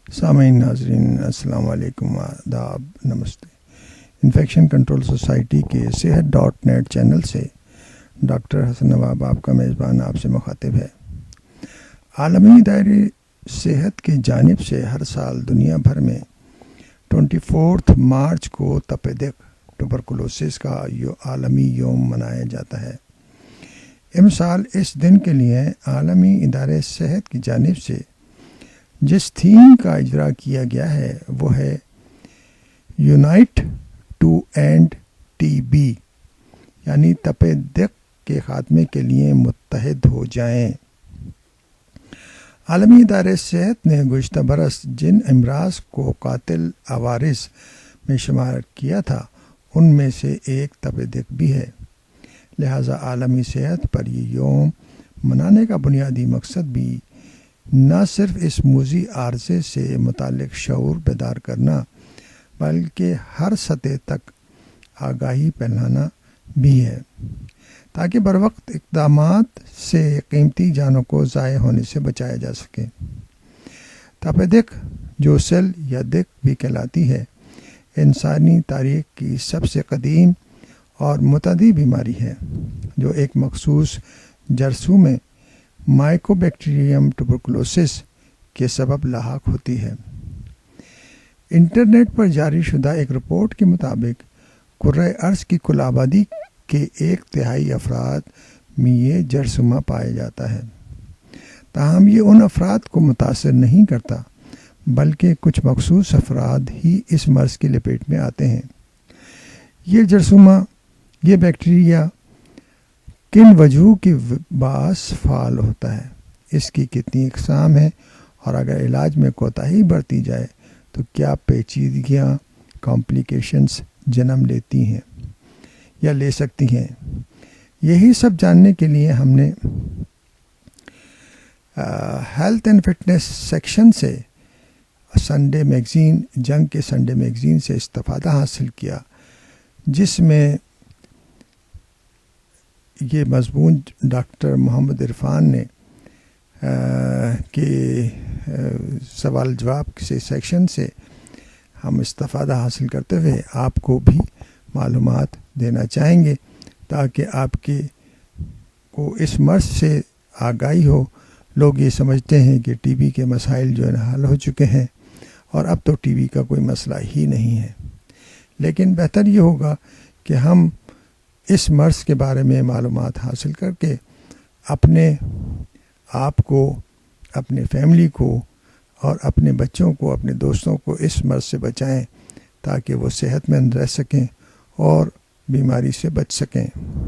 سامعین ناظرین السلام علیکم، آداب، نمستے۔ انفیکشن کنٹرول سوسائٹی کے صحت.نیٹ چینل سے ڈاکٹر حسن نواب آپ کا میزبان آپ سے مخاطب ہے۔ عالمی ادارے صحت کی جانب سے ہر سال دنیا بھر میں 24 مارچ کو تپیدق ٹوبرکلوسس کا عالمی یوم منایا جاتا ہے۔ امسال اس دن کے لیے عالمی ادارے صحت کی جانب سے جس تھیم کا اجرا کیا گیا ہے وہ ہے unit two and T B, یعنی تپیدق کے خاتمے کے لیے متحد ہو جائیں۔ عالمی ادارے صحت نے گزشتہ برس جن امراض کو قاتل عوارض میں شمار کیا تھا ان میں سے ایک تپیدق بھی ہے، لہذا عالمی صحت پر یہ یوم منانے کا بنیادی مقصد بھی نہ صرف اس موذی عارضے سے متعلق شعور بیدار کرنا بلکہ ہر سطح تک آگاہی پھیلانا بھی ہے، تاکہ بروقت اقدامات سے قیمتی جانوں کو ضائع ہونے سے بچایا جا سکے۔ تپیدق جو سیل یا دق بھی کہلاتی ہے، انسانی تاریخ کی سب سے قدیم اور متعدی بیماری ہے جو ایک مخصوص جراثیم مائکوبیکٹیریم ٹوبرکلوسس کے سبب لاحق ہوتی ہے۔ انٹرنیٹ پر جاری شدہ ایک رپورٹ کے مطابق کرۂ ارض کی کل آبادی کے 1/3 افراد میں یہ جراثیم پایا جاتا ہے، تاہم یہ ان افراد کو متاثر نہیں کرتا بلکہ کچھ مخصوص افراد ہی اس مرض کی لپیٹ میں آتے ہیں۔ یہ جراثیم، یہ بیکٹیریا کن وجوہ کی باعث فعال ہوتا ہے، اس کی کتنی اقسام ہیں، اور اگر علاج میں کوتاہی برتی جائے تو کیا پیچیدگیاں کمپلیکیشنز جنم لیتی ہیں یا لے سکتی ہیں۔ یہی سب جاننے کے لیے ہم نے ہیلتھ اینڈ فٹنس سیکشن سے سنڈے میگزین، جنگ کے سنڈے میگزین سے استفادہ حاصل کیا، جس میں یہ مضمون ڈاکٹر محمد عرفان نے کہ سوال جواب سے سیکشن سے ہم استفادہ حاصل کرتے ہوئے آپ کو بھی معلومات دینا چاہیں گے، تاکہ آپ کے کو اس مرض سے آگاہی ہو۔ لوگ یہ سمجھتے ہیں کہ ٹی بی کے مسائل جو ہے حل ہو چکے ہیں اور اب تو ٹی بی کا کوئی مسئلہ ہی نہیں ہے، لیکن بہتر یہ ہوگا کہ ہم اس مرض کے بارے میں معلومات حاصل کر کے اپنے آپ کو، اپنے فیملی کو اور اپنے بچوں کو، اپنے دوستوں کو اس مرض سے بچائیں تاکہ وہ صحت مند رہ سکیں اور بیماری سے بچ سکیں۔